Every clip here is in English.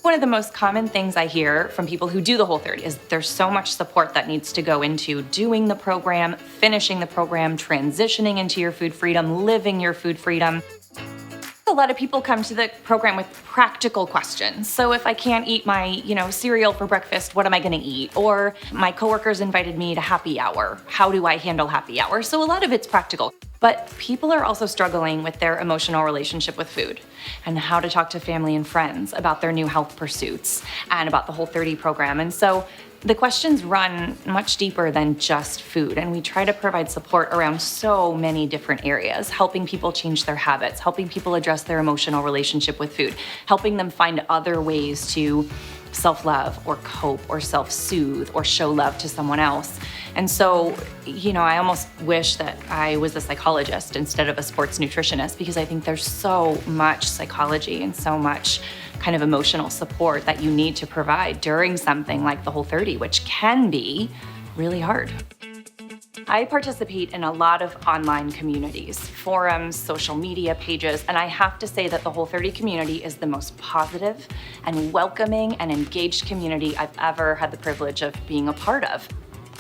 One of the most common things I hear from people who do the Whole30 is there's so much support that needs to go into doing the program, finishing the program, transitioning into your food freedom, living your food freedom. A lot of people come to the program with practical questions. So if I can't eat my, cereal for breakfast, what am I going to eat? Or my coworkers invited me to happy hour. How do I handle happy hour? So a lot of it's practical. But people are also struggling with their emotional relationship with food and how to talk to family and friends about their new health pursuits and about the Whole30 program. And so the questions run much deeper than just food, and we try to provide support around so many different areas, helping people change their habits, helping people address their emotional relationship with food, helping them find other ways to self-love or cope or self-soothe or show love to someone else. And so, I almost wish that I was a psychologist instead of a sports nutritionist, because I think there's so much psychology and so much kind of emotional support that you need to provide during something like the Whole30, which can be really hard. I participate in a lot of online communities, forums, social media pages, and I have to say that the Whole30 community is the most positive and welcoming and engaged community I've ever had the privilege of being a part of.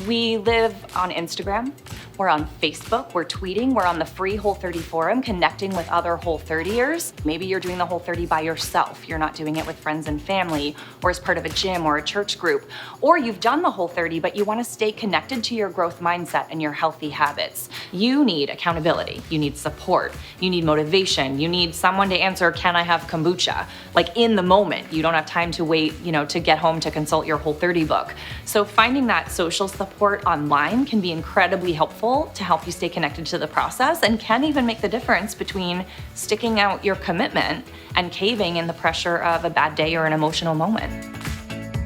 We live on Instagram, we're on Facebook, we're tweeting, we're on the free Whole30 forum, connecting with other Whole30ers. Maybe you're doing the Whole30 by yourself, you're not doing it with friends and family, or as part of a gym or a church group. Or you've done the Whole30, but you want to stay connected to your growth mindset and your healthy habits. You need accountability, you need support, you need motivation, you need someone to answer, can I have kombucha? Like in the moment, you don't have time to wait, to get home to consult your Whole30 book. So finding that social support online can be incredibly helpful to help you stay connected to the process, and can even make the difference between sticking out your commitment and caving in the pressure of a bad day or an emotional moment.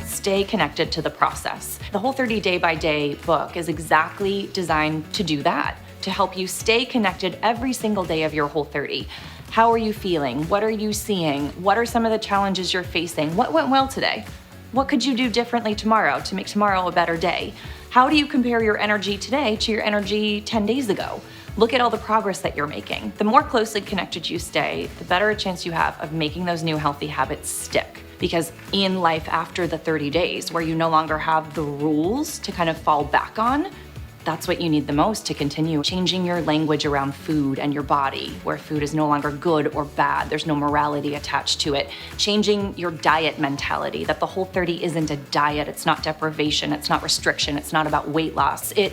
Stay connected to the process. The Whole30 Day by Day book is exactly designed to do that, to help you stay connected every single day of your Whole30. How are you feeling? What are you seeing? What are some of the challenges you're facing? What went well today? What could you do differently tomorrow to make tomorrow a better day? How do you compare your energy today to your energy 10 days ago? Look at all the progress that you're making. The more closely connected you stay, the better a chance you have of making those new healthy habits stick. Because in life after the 30 days, where you no longer have the rules to kind of fall back on, that's what you need the most to continue changing your language around food and your body, where food is no longer good or bad. There's no morality attached to it. Changing your diet mentality, that the Whole30 isn't a diet, it's not deprivation, it's not restriction, it's not about weight loss. It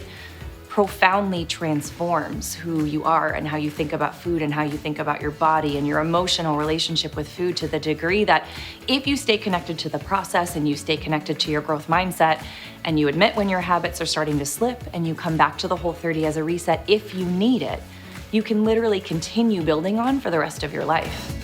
profoundly transforms who you are and how you think about food and how you think about your body and your emotional relationship with food, to the degree that if you stay connected to the process and you stay connected to your growth mindset and you admit when your habits are starting to slip and you come back to the Whole30 as a reset if you need it, you can literally continue building on for the rest of your life.